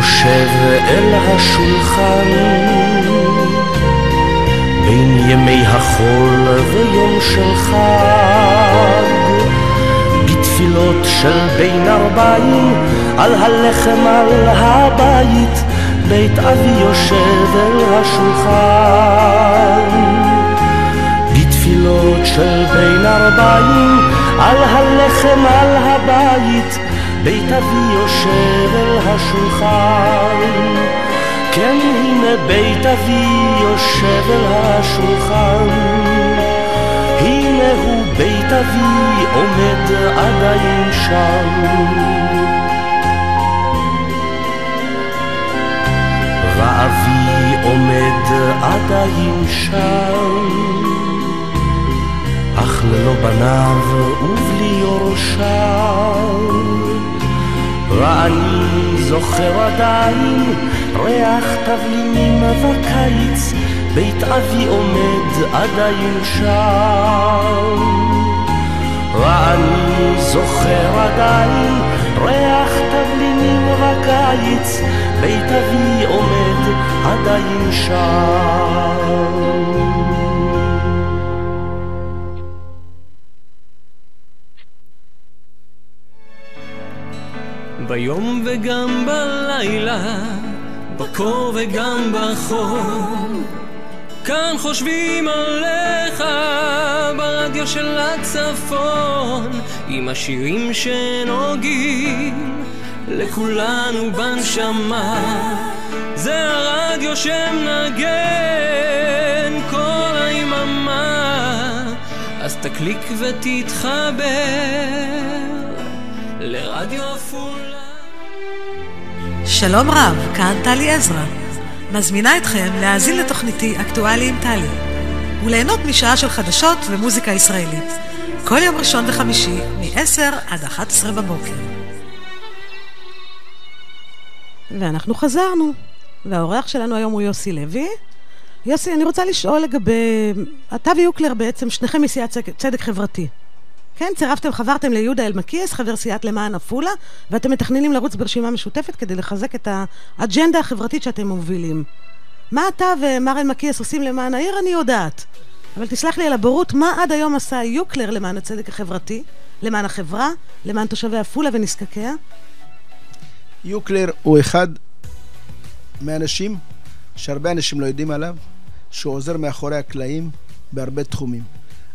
יושב אל השולחן בין ימי החול ויום של חג, בתפילות של בין 40 על הלחם על הבית, בית אבי יושב אל השולחן. בתפילות של בין 40 על הלחם על הבית, בית אבי יושב אל השולחן. כן, הנה בית אבי יושב אל השולחן, הנה הוא בית אבי עומד עדיין שם. ואבי עומד עדיין שם, אך ללא בניו ובלי יורשיו. ואני זוכר עדיין ריח תבלינים בקיץ, בית אבי עומד עדיין שם. ואני זוכר עדיין ריח תבלינים בקיץ, בית אבי עומד עדיין שם. ביום וגם בלילה, בקור וגם בחום, כאן חושבים עליך ברדיו של הצפון, עם השירים שנוגעים לכולנו בנשמה. זה הרדיו שמנגן כל היממה, אז תקליק ותתחבר לרדיו עפולה. שלום רב, כאן טלי עזרא. מזמינה אתכם להאזין לתוכניתי אקטואלי עם טלי וליהנות משעה של חדשות ומוזיקה ישראלית כל יום ראשון וחמישי מ-10 עד 11 בבוקר. ואנחנו חזרנו, והאורח שלנו היום הוא יוסי לוי. יוסי, אני רוצה לשאול לגבי אתה ויוקלר, בעצם שניכם מסיעת צדק חברתי. כן, חברתם ליהודה אלמקיאס, חבר סיעת למען עפולה, ואתם מתכננים לרוץ ברשימה משותפת כדי לחזק את האג'נדה החברתית שאתם מובילים. מה אתה ומר אלמקיאס עושים למען העיר, אני יודעת. אבל תסלח לי על הבורות, מה עד היום עשה יוקלר למען הצדק החברתי, למען החברה, למען תושבי עפולה ונזקקיה? יוקלר הוא אחד מהאנשים שהרבה אנשים לא יודעים עליו, שהוא עוזר מאחורי הקלעים בהרבה תחומים.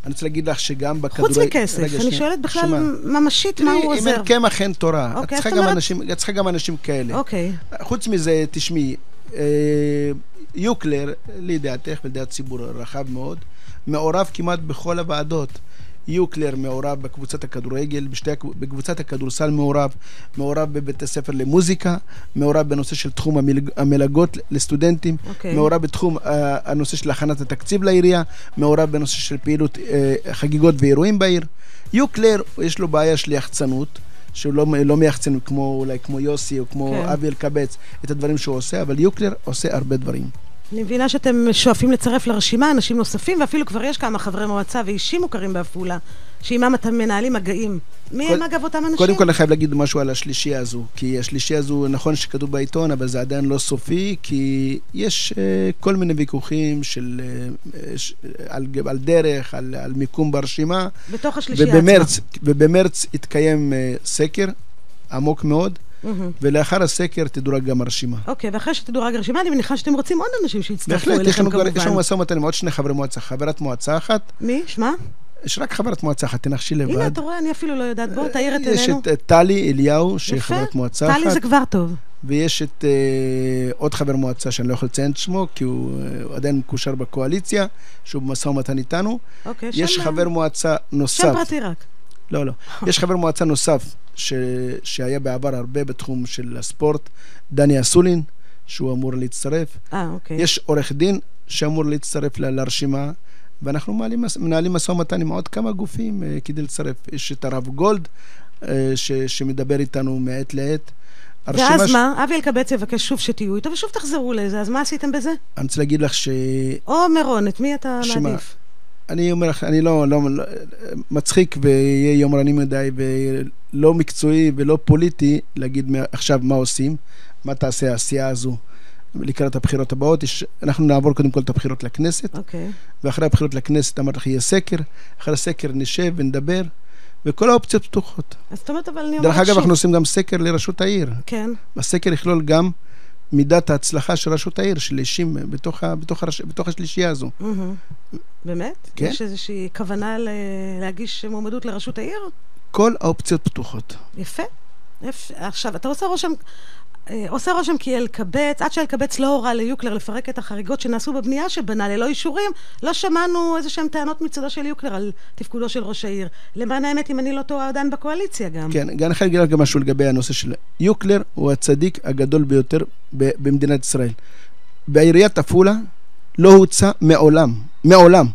אני רוצה להגיד לך שגם בכדורגל... חוץ מכסף, אני שואלת בכלל ממשית מה הוא עוזר. אם אין קמח אין תורה. את צריכה גם אנשים כאלה. חוץ מזה, תשמעי, יוקלר, לידיעתך ולדעת ציבור רחב מאוד, מעורב כמעט בכל הוועדות. יוקלר מעורב בקבוצת הכדורגל, בקבוצת הכדורסל מעורב בבית הספר למוזיקה, מעורב בנושא של תחום המלגות לסטודנטים, מעורב בתחום הנושא של הכנת התקציב לעירייה, מעורב בנושא של פעילות חגיגות ואירועים בעיר. יוקלר יש לו בעיה של יחצנות, שהוא לא מייחצן אולי כמו יוסי או כמו אבי אלקבץ את הדברים שהוא עושה, אבל יוקלר עושה הרבה דברים. אני מבינה שאתם שואפים לצרף לרשימה אנשים נוספים, ואפילו כבר יש כמה חברי מועצה ואישים מוכרים בעפולה, שעימם אתם מנהלים מגעים. מי הם אגב אותם אנשים? קודם כל אני חייב להגיד משהו על השלישייה הזו, כי השלישייה הזו נכון שכתוב בעיתון, אבל זה עדיין לא סופי, כי יש כל מיני ויכוחים על דרך, על מיקום ברשימה. בתוך השלישייה עצמה. ובמרץ התקיים סקר עמוק מאוד, ולאחר הסקר תדורג גם הרשימה. אוקיי, ואחרי שתדורג הרשימה, אני מניחה שאתם רוצים עוד אנשים שיצטרפו אליכם כמובן. יש לנו משא ומתן עם עוד 2 חברי מועצה, חברת מועצה אחת. מי? שמה? יש רק חברת מועצה אחת, תנחשי לבד. הנה, אתה רואה, אני אפילו לא יודעת. בוא, תאיר את יש עינינו. את טלי אליהו, שהיא חברת מועצה אחת. טלי זה כבר טוב. ויש את עוד חבר מועצה שאני לא יכול לציין את שמו, כי הוא עדיין מקושר בקואליציה, שהוא במשא ומתן איתנו. יש חבר מועצה נוסף. שם פרטי רק. לא. יש חבר מועצה נוסף שהיה בעבר הרבה בתחום של הספורט, דני אסולין, שהוא אמור להצטרף. יש עורך דין שאמור להצטרף לרשימה, ואנחנו מנהלים משא ומתן עם עוד כמה גופים כדי לצרף. יש את הרב גולד שמדבר איתנו מעת לעת. ואז מה? אבי אלקבץ יבקש שוב שתהיו איתו ושוב תחזרו לזה, אז מה עשיתם בזה? אני רוצה להגיד לך או מירון, את מי אתה מעדיף? אני אומר לך, אני לא מצחיק ויהיה יומרני מדי ולא מקצועי ולא פוליטי להגיד עכשיו מה עושים. מה תעשה העשייה הזו לקראת הבחירות הבאות. אנחנו נעבור קודם כל את הבחירות לכנסת, ואחרי הבחירות לכנסת אמרת לך יהיה סקר, אחרי הסקר נשב ונדבר, וכל האופציות פתוחות. אז זאת אומרת, אבל אני אומרת דרך אגב, אנחנו עושים גם סקר לרשות העיר. כן. הסקר יכלול גם מידת ההצלחה של רשות העיר, של אישים בתוך השלישייה הזו. באמת? כן. יש איזושהי כוונה להגיש מועמדות לרשות העיר? כל האופציות פתוחות. יפה. עכשיו, אתה עושה רושם כי אלקבץ, עד שאלקבץ לא הורה ליוקלר לפרק את החריגות שנעשו בבנייה שבנה ללא אישורים, לא שמענו איזשהם טענות מצדו של יוקלר על תפקודו של ראש העיר. למען האמת, אם אני לא טועה, עדיין בקואליציה גם. כן, אני חייב להגיד גם משהו לגבי הנושא של יוקלר, הוא הצדיק הגדול ביותר במדינת ישראל. בעיריית עפולה לא הוצא מעולם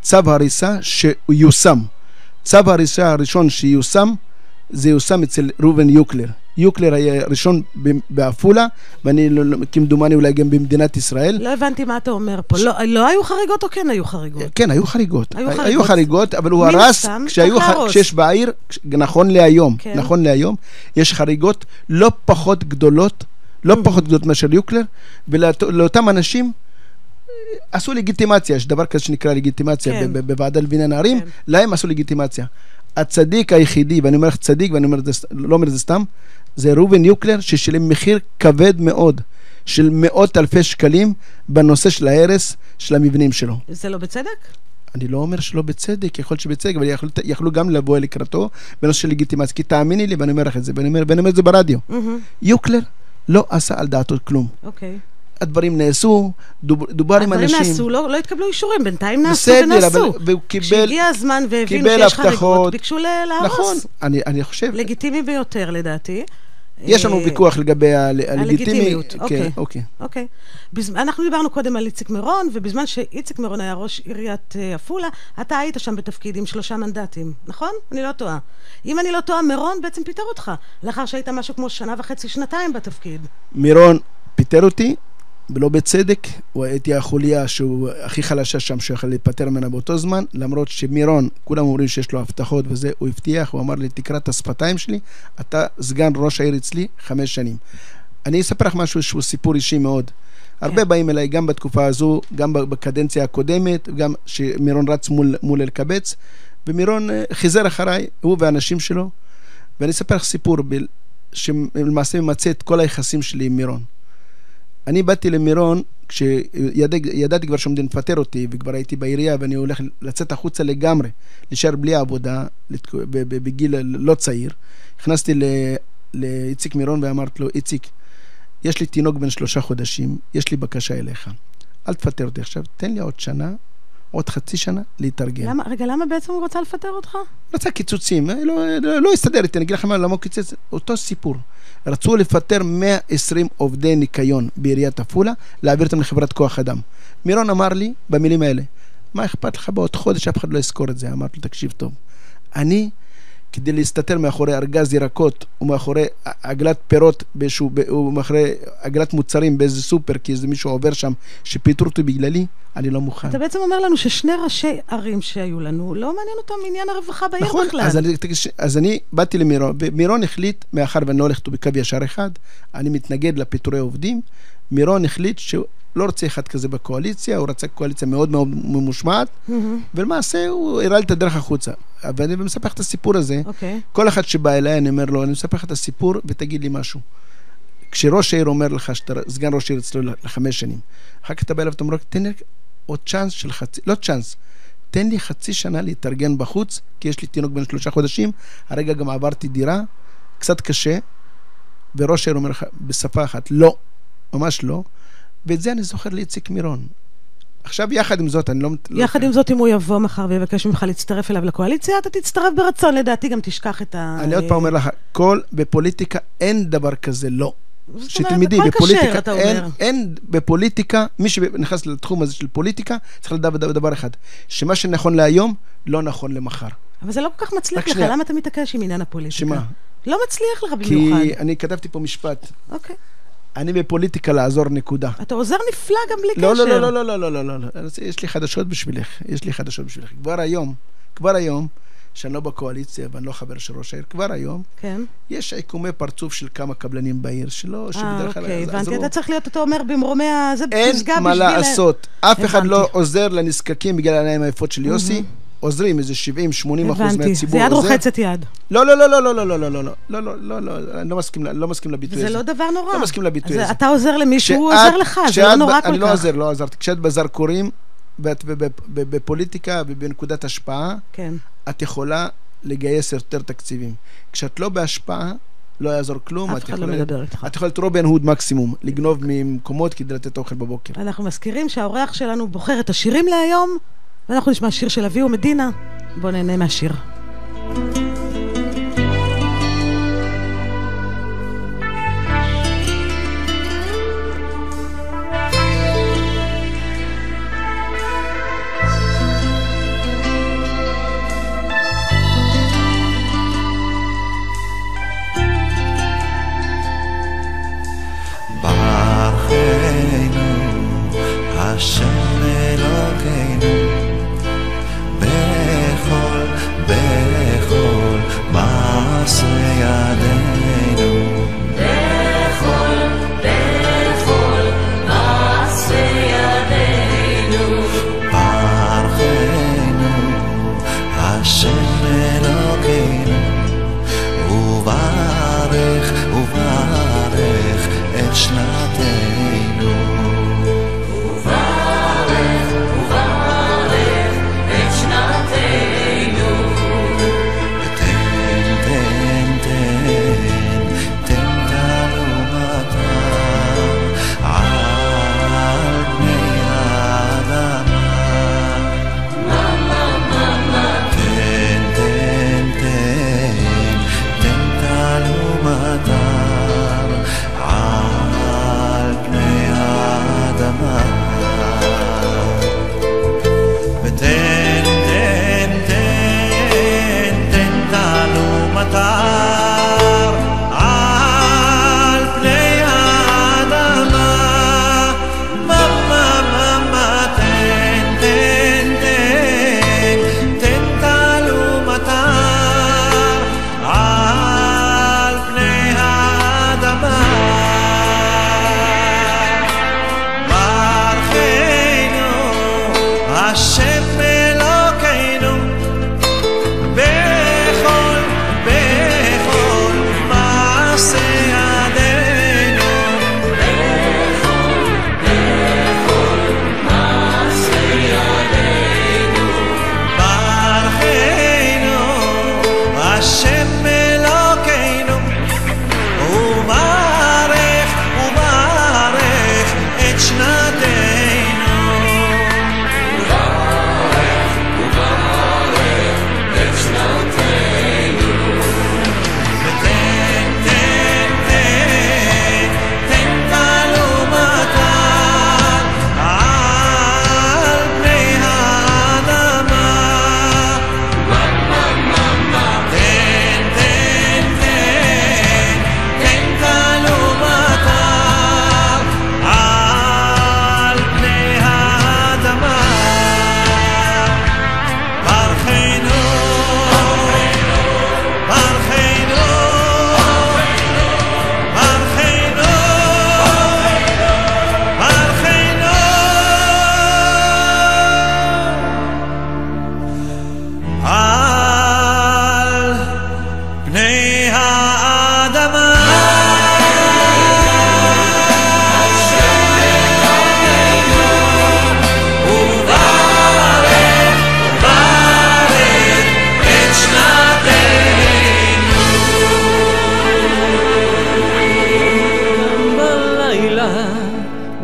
צו הריסה שיושם. צו הריסה הראשון שיושם, זה יושם אצל ראובן יוקלר. יוקלר היה ראשון בעפולה, ואני כמדומני אולי גם במדינת ישראל. לא הבנתי מה אתה אומר פה. לא היו חריגות או כן היו חריגות? כן, היו חריגות. היו חריגות, אבל הוא הרס כשיש בעיר, נכון להיום, יש חריגות לא פחות גדולות מאשר יוקלר, ולאותם אנשים עשו לגיטימציה, יש דבר כזה שנקרא לגיטימציה בוועדה לבניין הערים, להם עשו לגיטימציה. הצדיק היחידי, ואני אומר לך צדיק, ואני לא אומר את זה סתם, זה ראובן יוקלר, ששילם מחיר כבד מאוד, של מאות אלפי שקלים, בנושא של ההרס של המבנים שלו. זה לא בצדק? אני לא אומר שלא בצדק, יכול להיות שבצדק, אבל יכלו גם לבוא לקראתו, בנושא של לגיטימציה, כי תאמיני לי, ואני אומר לך את זה, ואני אומר את זה ברדיו. יוקלר לא עשה על דעתו כלום. אוקיי. הדברים נעשו, דובר עם אנשים. הדברים נעשו, לא התקבלו אישורים, בינתיים נעשו ונעשו. כשהגיע הזמן והבין שיש חריגות, ביקשו להרוס. נכון, אני חושב. לגיטימי ביותר לדעתי. יש לנו ויכוח לגבי הלגיטימיות. אוקיי. אנחנו דיברנו קודם על איציק מירון, ובזמן שאיציק מירון היה ראש עיריית עפולה, אתה היית שם בתפקיד עם 3 מנדטים, נכון? אני לא טועה. אם אני לא טועה, מירון בעצם פיטר אותך, לאחר שהיית משהו כמו 1.5-2 בתפקיד. מירון פיטר אותי, ולא בצדק, הייתי החוליה שהוא הכי חלשה שם, שיכול להיפטר ממנה באותו זמן, למרות שמירון, כולם אומרים שיש לו הבטחות וזה, הוא הבטיח, הוא אמר לי, תקרא את השפתיים שלי, אתה סגן ראש העיר אצלי 5 שנים. אני אספר לך משהו שהוא סיפור אישי מאוד. הרבה באים אליי, גם בתקופה הזו, גם בקדנציה הקודמת, גם שמירון רץ מול אלקבץ, ומירון חיזר אחריי, הוא והאנשים שלו, ואני אספר לך סיפור, שלמעשה ממצא את כל היחסים שלי עם מירון. אני באתי למירון, כשידעתי כבר שעומדים לפטר אותי, וכבר הייתי בעירייה, ואני הולך לצאת החוצה לגמרי, להישאר בלי העבודה, בגיל לא צעיר. הכנסתי לאיציק מירון ואמרתי לו, איציק, יש לי תינוק בן 3 חודשים, יש לי בקשה אליך. אל תפטר אותי עכשיו, תן לי עוד שנה, עוד חצי שנה להתארגן. רגע, למה בעצם הוא רצה לפטר אותך? רצה קיצוצים, לא הסתדר איתי, אני אגיד לכם למה הוא קיצץ, אותו סיפור. רצו לפטר 120 עובדי ניקיון בעיריית עפולה, להעביר אותם לחברת כוח אדם. מירון אמר לי במילים האלה, מה אכפת לך בעוד חודש, אף אחד לא יזכור את זה. אמרתי לו, תקשיב טוב, אני, כדי להסתתר מאחורי ארגז ירקות, ומאחורי עגלת פירות, ומאחורי עגלת מוצרים באיזה סופר, כי איזה מישהו עובר שם, שפיטרו אותי בגללי, אני לא מוכן. אתה בעצם אומר לנו ששני ראשי ערים שהיו לנו, לא מעניין אותם עניין הרווחה בעיר נכון, בכלל. אז אני באתי למירון, ומירון החליט, מאחר ואני לא הולך אותו בקו ישר אחד, אני מתנגד לפיטורי עובדים, מירון החליט שהוא לא רוצה אחד כזה בקואליציה, הוא רצה קואליציה מאוד מאוד ממושמעת, ולמעשה הוא הראה לי את הדרך החוצה. ואני מספר את הסיפור הזה, כל אחד שבא אליי, אני אומר לו, אני מספר את הסיפור, ותגיד לי משהו. כשראש העיר אומר לך, שאתה סגן ראש העיר אצלו ל5 שנים, אחר כך אתה בא אליו, אתה אומר, תן לי עוד צ'אנס של לא צ'אנס, תן לי חצי שנה להתארגן בחוץ, כי יש לי תינוק בן 3 חודשים, הרגע גם עברתי דירה, קצת קשה, וראש העיר אומר לך, בשפה אחת, לא, ממש לא, ואת זה אני זוכר לאיציק מירון. עכשיו יחד עם זאת, אני לא... יחד עם זאת, אם הוא יבוא מחר ויבקש ממך להצטרף אליו לקואליציה, אתה תצטרף ברצון, לדעתי גם תשכח את ה... אני עוד פעם אומר לך, בפוליטיקה אין דבר כזה לא. שתלמידי, בפוליטיקה אין בפוליטיקה, מי שנכנס לתחום הזה של פוליטיקה, צריך לדעת דבר אחד, שמה שנכון להיום, לא נכון למחר. אבל זה לא כל כך מצליח לך, למה אתה מתעקש עם עניין הפוליטיקה? שמה? לא מצליח לך במיוחד. כי אני כתבתי פה משפט. אוקיי. אני בפוליטיקה לעזור נקודה. אתה עוזר נפלא גם בלי קשר. לא. יש לי חדשות בשבילך. כבר היום, שאני לא בקואליציה ואני לא חבר של ראש העיר, כבר היום, כן. יש עיקומי פרצוף של כמה קבלנים בעיר שלו, שבדרך כלל אוקיי, הבנתי, אתה צריך להיות, אתה אומר, במרומי זה אין פסגה מה לעשות, אף אחד לא הבנתי. עוזר לנזקקים בגלל העיניים היפות של יוסי, עוזרים איזה 70-80% הבנתי, מהציבור. זה יד רוחצת יד. לא, לא, לא, לא, לא, לא, לא, לא, לא, לא, לא, לא, אני לא מסכים לביטוי הזה. זה לא דבר נורא. לא מסכים לביטוי הזה. אתה עוזר למישהו, הוא עוזר לך, זה לא נורא כל כך. אני לא עוזר, לא עזרתי. כשאת בזרקורים, בפוליטיקה ובנקודת השפעה, את יכולה לגייס יותר תקציבים. כשאת לא בהשפעה, לא יעזור כלום. אף אחד לא מדבר איתך. את יכולה להיות רובין הוד מקסימום, לגנוב ממקומות כדי לתת אוכל בבוקר. אנחנו מזכירים שהאורח שלנו בוחר את השירים להיום, ואנחנו נשמע שיר של אביהו מדינה. בואו נהנה מהשיר. השם אלוקינו בכל מעשה ידינו בכל מעשה ידינו ברכנו השם אלוקינו וברך את שנתנו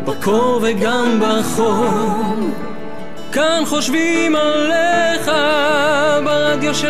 בקור וגם בחום, כאן חושבים עליך ברדיו של